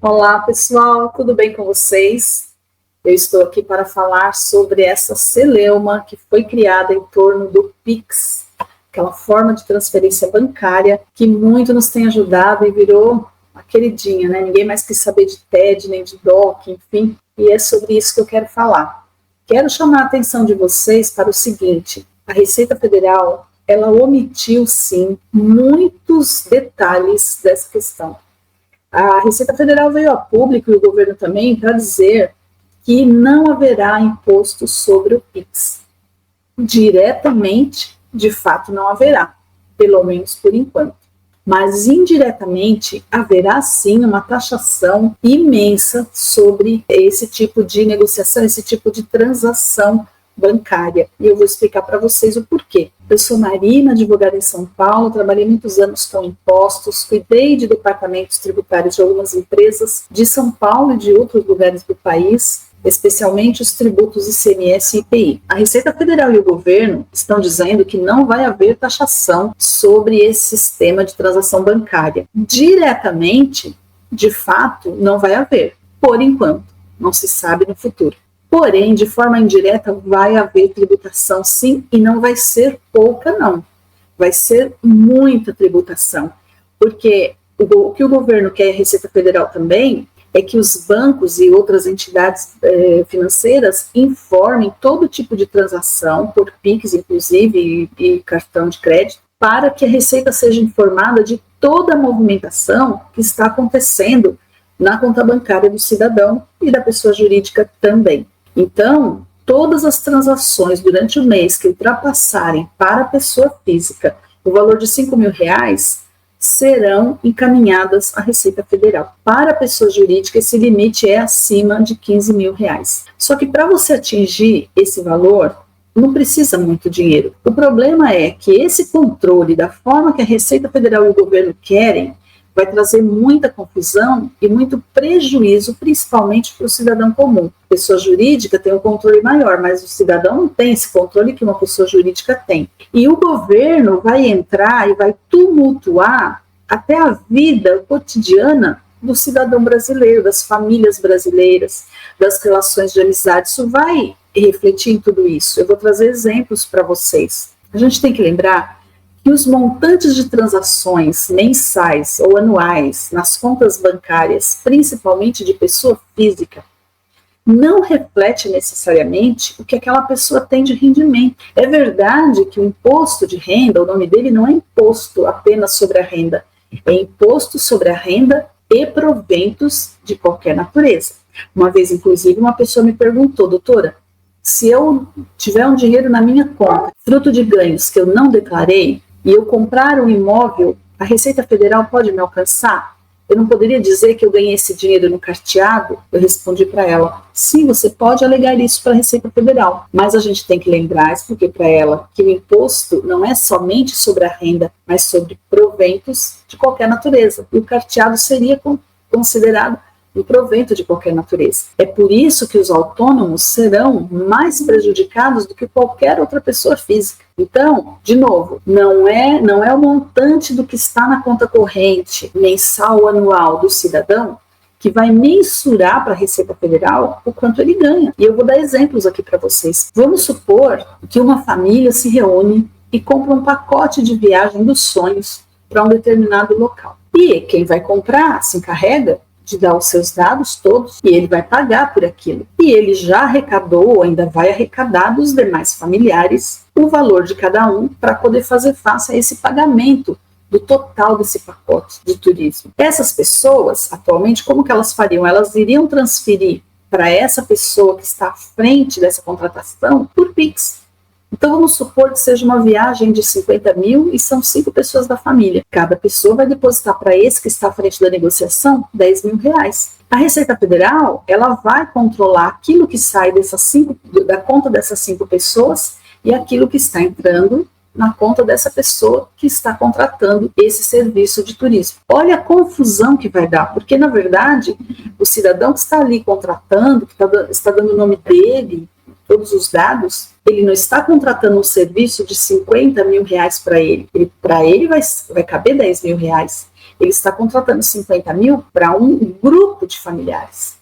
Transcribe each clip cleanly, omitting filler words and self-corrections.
Olá, pessoal, tudo bem com vocês? Eu estou aqui para falar sobre essa celeuma que foi criada em torno do Pix, aquela forma de transferência bancária que muito nos tem ajudado e virou a queridinha, né? Ninguém mais quis saber de TED, nem de DOC, enfim, e é sobre isso que eu quero falar. Quero chamar a atenção de vocês para o seguinte: a Receita Federal, ela omitiu, sim, muitos detalhes dessa questão. A Receita Federal veio a público e o governo também para dizer que não haverá imposto sobre o PIX. Diretamente, de fato, não haverá, pelo menos por enquanto. Mas indiretamente haverá sim uma taxação imensa sobre esse tipo de negociação, esse tipo de transação bancária. E eu vou explicar para vocês o porquê. Eu sou Marina, advogada em São Paulo, trabalhei muitos anos com impostos, cuidei de departamentos tributários de algumas empresas de São Paulo e de outros lugares do país, especialmente os tributos ICMS e IPI. A Receita Federal e o governo estão dizendo que não vai haver taxação sobre esse sistema de transação bancária. Diretamente, de fato, não vai haver, por enquanto, não se sabe no futuro. Porém, de forma indireta, vai haver tributação, sim, e não vai ser pouca, não. Vai ser muita tributação, porque o que o governo quer, a Receita Federal também, é que os bancos e outras entidades financeiras informem todo tipo de transação, por PIX, inclusive, e cartão de crédito, para que a Receita seja informada de toda a movimentação que está acontecendo na conta bancária do cidadão e da pessoa jurídica também. Então, todas as transações durante o mês que ultrapassarem para a pessoa física o valor de R$5.000 serão encaminhadas à Receita Federal. Para a pessoa jurídica, esse limite é acima de R$15.000. Só que para você atingir esse valor, não precisa muito dinheiro. O problema é que esse controle, da forma que a Receita Federal e o governo querem, vai trazer muita confusão e muito prejuízo, principalmente para o cidadão comum. A pessoa jurídica tem um controle maior, mas o cidadão não tem esse controle que uma pessoa jurídica tem. E o governo vai entrar e vai tumultuar até a vida cotidiana do cidadão brasileiro, das famílias brasileiras, das relações de amizade. Isso vai refletir em tudo isso. Eu vou trazer exemplos para vocês. A gente tem que lembrar que os montantes de transações mensais ou anuais nas contas bancárias, principalmente de pessoa física, não reflete necessariamente o que aquela pessoa tem de rendimento. É verdade que o imposto de renda, o nome dele não é imposto apenas sobre a renda, é imposto sobre a renda e proventos de qualquer natureza. Uma vez, inclusive, uma pessoa me perguntou: doutora, se eu tiver um dinheiro na minha conta, fruto de ganhos que eu não declarei, e eu comprar um imóvel, a Receita Federal pode me alcançar? Eu não poderia dizer que eu ganhei esse dinheiro no carteado? Eu respondi para ela: sim, você pode alegar isso para a Receita Federal, mas a gente tem que lembrar, expliquei para ela, que o imposto não é somente sobre a renda, mas sobre proventos de qualquer natureza. E o carteado seria considerado um provento de qualquer natureza. É por isso que os autônomos serão mais prejudicados do que qualquer outra pessoa física. Então, de novo, não é o montante do que está na conta corrente mensal ou anual do cidadão que vai mensurar para a Receita Federal o quanto ele ganha. E eu vou dar exemplos aqui para vocês. Vamos supor que uma família se reúne e compra um pacote de viagem dos sonhos para um determinado local. E quem vai comprar se encarrega de dar os seus dados todos e ele vai pagar por aquilo. E ele já arrecadou ou ainda vai arrecadar dos demais familiares o valor de cada um para poder fazer face a esse pagamento do total desse pacote de turismo. Essas pessoas, atualmente, como que elas fariam? Elas iriam transferir para essa pessoa que está à frente dessa contratação por Pix. Então, vamos supor que seja uma viagem de 50 mil e são 5 pessoas da família. Cada pessoa vai depositar para esse que está à frente da negociação R$10.000. A Receita Federal, ela vai controlar aquilo que sai da conta dessas 5 pessoas e aquilo que está entrando na conta dessa pessoa que está contratando esse serviço de turismo. Olha a confusão que vai dar, porque, na verdade, o cidadão que está ali contratando, que está dando o nome dele, todos os dados, ele não está contratando um serviço de R$50.000 para ele. Para ele vai caber R$10.000. Ele está contratando 50 mil para um grupo de familiares.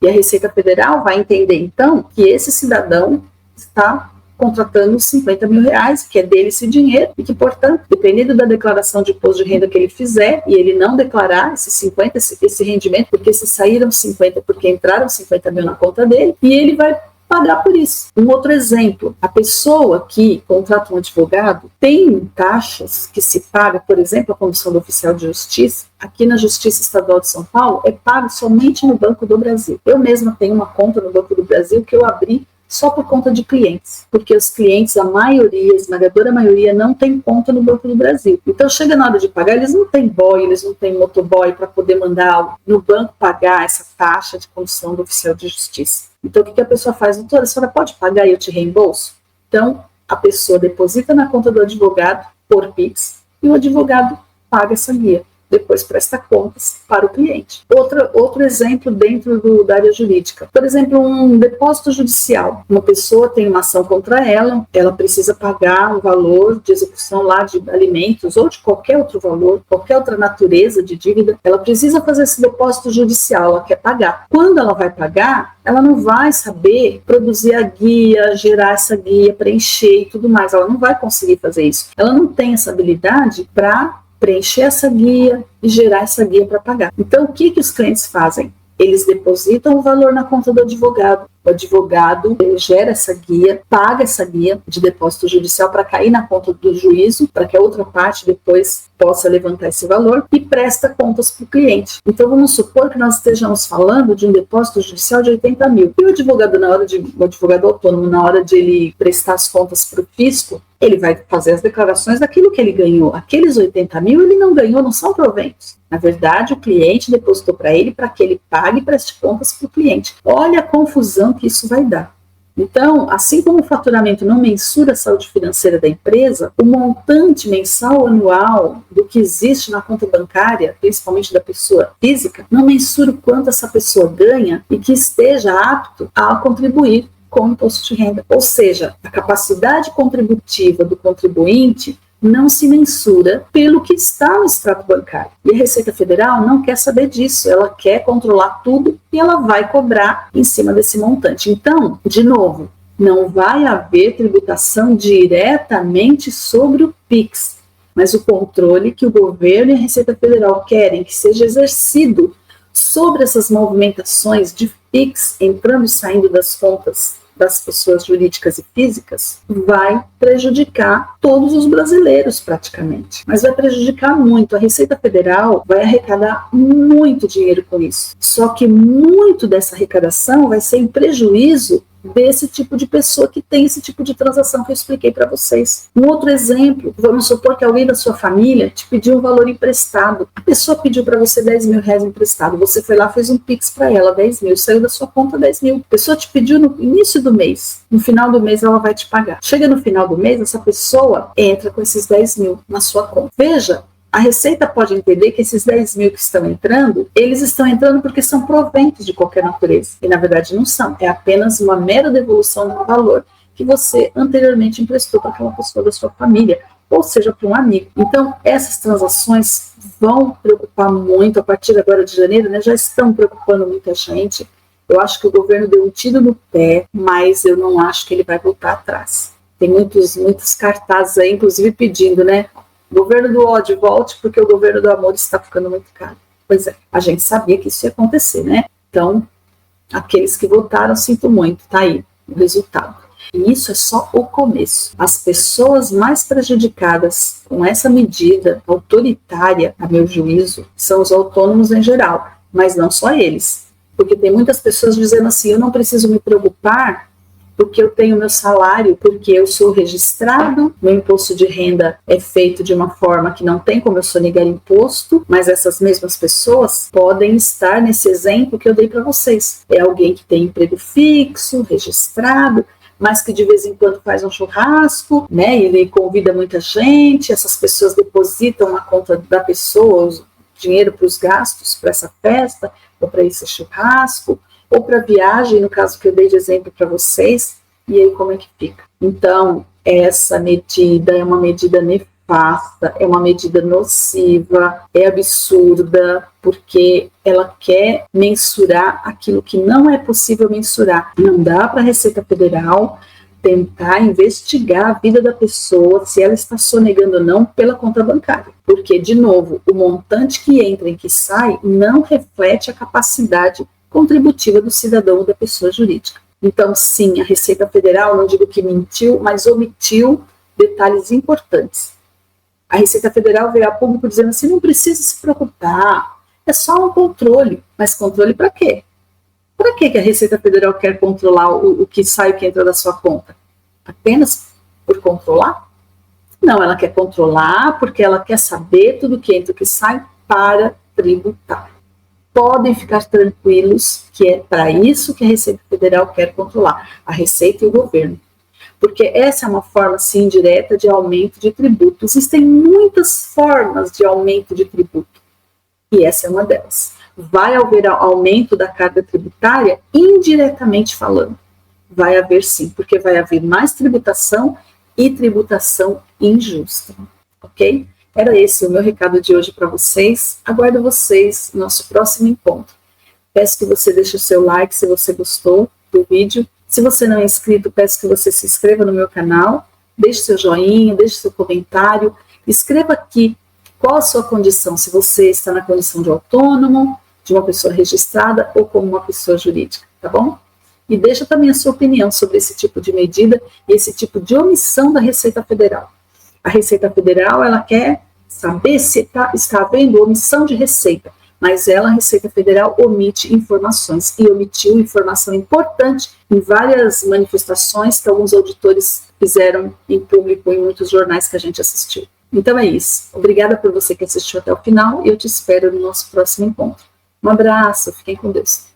E a Receita Federal vai entender, então, que esse cidadão está contratando 50 mil reais, que é dele esse dinheiro, e que, portanto, dependendo da declaração de imposto de renda que ele fizer, e ele não declarar esses 50, esse rendimento, porque se saíram 50, porque entraram 50 mil na conta dele, e ele vai pagar por isso. Um outro exemplo, a pessoa que contrata um advogado tem taxas que se paga, por exemplo, a condução do oficial de justiça, aqui na Justiça Estadual de São Paulo, é pago somente no Banco do Brasil. Eu mesma tenho uma conta no Banco do Brasil que eu abri só por conta de clientes, porque os clientes, a maioria, a esmagadora maioria, não tem conta no Banco do Brasil. Então, chega na hora de pagar, eles não têm boy, eles não têm motoboy para poder mandar no banco pagar essa taxa de condução do oficial de justiça. Então, o que a pessoa faz? Doutora, a senhora pode pagar e eu te reembolso? Então, a pessoa deposita na conta do advogado por Pix e o advogado paga essa guia. Depois presta contas para o cliente. Outro exemplo dentro da área jurídica. Por exemplo, um depósito judicial. Uma pessoa tem uma ação contra ela, ela precisa pagar um valor de execução lá de alimentos ou de qualquer outro valor, qualquer outra natureza de dívida, ela precisa fazer esse depósito judicial, ela quer pagar. Quando ela vai pagar, ela não vai saber produzir a guia, gerar essa guia, preencher e tudo mais. Ela não vai conseguir fazer isso. Ela não tem essa habilidade para preencher essa guia e gerar essa guia para pagar. Então, o que os clientes fazem? Eles depositam o valor na conta do advogado. O advogado gera essa guia, paga essa guia de depósito judicial para cair na conta do juízo, para que a outra parte depois possa levantar esse valor e presta contas para o cliente. Então, vamos supor que nós estejamos falando de um depósito judicial de 80 mil. E o advogado, o advogado autônomo, na hora de ele prestar as contas para o fisco, ele vai fazer as declarações daquilo que ele ganhou. Aqueles 80 mil ele não ganhou, não são proventos. Na verdade, o cliente depositou para ele para que ele pague e preste contas para o cliente. Olha a confusão que isso vai dar. Então, assim como o faturamento não mensura a saúde financeira da empresa, o montante mensal anual do que existe na conta bancária, principalmente da pessoa física, não mensura o quanto essa pessoa ganha e que esteja apto a contribuir com o imposto de renda. Ou seja, a capacidade contributiva do contribuinte não se mensura pelo que está no extrato bancário. E a Receita Federal não quer saber disso, ela quer controlar tudo e ela vai cobrar em cima desse montante. Então, de novo, não vai haver tributação diretamente sobre o PIX, mas o controle que o governo e a Receita Federal querem que seja exercido sobre essas movimentações de PIX entrando e saindo das contas das pessoas jurídicas e físicas, vai prejudicar todos os brasileiros praticamente. Mas vai prejudicar muito. A Receita Federal vai arrecadar muito dinheiro com isso. Só que muito dessa arrecadação vai ser em prejuízo desse tipo de pessoa que tem esse tipo de transação que eu expliquei para vocês. Um outro exemplo, vamos supor que alguém da sua família te pediu um valor emprestado. A pessoa pediu para você 10 mil reais emprestado, você foi lá, fez um Pix para ela, 10 mil, saiu da sua conta 10 mil. A pessoa te pediu no início do mês, no final do mês ela vai te pagar. Chega no final do mês, essa pessoa entra com esses 10 mil na sua conta. Veja, a Receita pode entender que esses 10 mil que estão entrando, eles estão entrando porque são proventos de qualquer natureza. E na verdade não são, é apenas uma mera devolução do valor que você anteriormente emprestou para aquela pessoa da sua família, ou seja, para um amigo. Então, essas transações vão preocupar muito a partir agora de janeiro, né? Já estão preocupando muita gente. Eu acho que o governo deu um tiro no pé, mas eu não acho que ele vai voltar atrás. Tem muitos cartazes aí, inclusive pedindo, né? Governo do ódio, volte, porque o governo do amor está ficando muito caro. Pois é, a gente sabia que isso ia acontecer, né? Então, aqueles que votaram, sinto muito, tá aí o resultado. E isso é só o começo. As pessoas mais prejudicadas com essa medida autoritária, a meu juízo, são os autônomos em geral, mas não só eles. Porque tem muitas pessoas dizendo assim, eu não preciso me preocupar porque eu tenho meu salário, porque eu sou registrado, meu imposto de renda é feito de uma forma que não tem como eu sonegar imposto, mas essas mesmas pessoas podem estar nesse exemplo que eu dei para vocês. É alguém que tem emprego fixo, registrado, mas que de vez em quando faz um churrasco, né? Ele convida muita gente, essas pessoas depositam na conta da pessoa o dinheiro para os gastos, para essa festa, ou para esse churrasco, ou para viagem, no caso que eu dei de exemplo para vocês, e aí como é que fica? Então, essa medida é uma medida nefasta, nefasta, é uma medida nociva, é absurda, porque ela quer mensurar aquilo que não é possível mensurar. Não dá para a Receita Federal tentar investigar a vida da pessoa, se ela está sonegando ou não, pela conta bancária. Porque, de novo, o montante que entra e que sai não reflete a capacidade contributiva do cidadão ou da pessoa jurídica. Então, sim, a Receita Federal, não digo que mentiu, mas omitiu detalhes importantes. A Receita Federal veio a público dizendo assim, não precisa se preocupar, é só um controle. Mas controle para quê? Para que a Receita Federal quer controlar o que sai e o que entra da sua conta? Apenas por controlar? Não, ela quer controlar porque ela quer saber tudo que entra e o que sai para tributar. Podem ficar tranquilos que é para isso que a Receita Federal quer controlar, a Receita e o governo. Porque essa é uma forma, sim, direta de aumento de tributo. Existem muitas formas de aumento de tributo, e essa é uma delas. Vai haver aumento da carga tributária indiretamente falando. Vai haver sim, porque vai haver mais tributação e tributação injusta, ok? Era esse o meu recado de hoje para vocês. Aguardo vocês no nosso próximo encontro. Peço que você deixe o seu like se você gostou do vídeo. Se você não é inscrito, peço que você se inscreva no meu canal, deixe seu joinha, deixe seu comentário, escreva aqui qual a sua condição, se você está na condição de autônomo, de uma pessoa registrada ou como uma pessoa jurídica, tá bom? E deixa também a sua opinião sobre esse tipo de medida e esse tipo de omissão da Receita Federal. A Receita Federal, ela quer saber se está havendo omissão de receita, mas ela, a Receita Federal, omite informações e omitiu informação importante em várias manifestações que alguns auditores fizeram em público em muitos jornais que a gente assistiu. Então é isso. Obrigada por você que assistiu até o final e eu te espero no nosso próximo encontro. Um abraço, fiquem com Deus.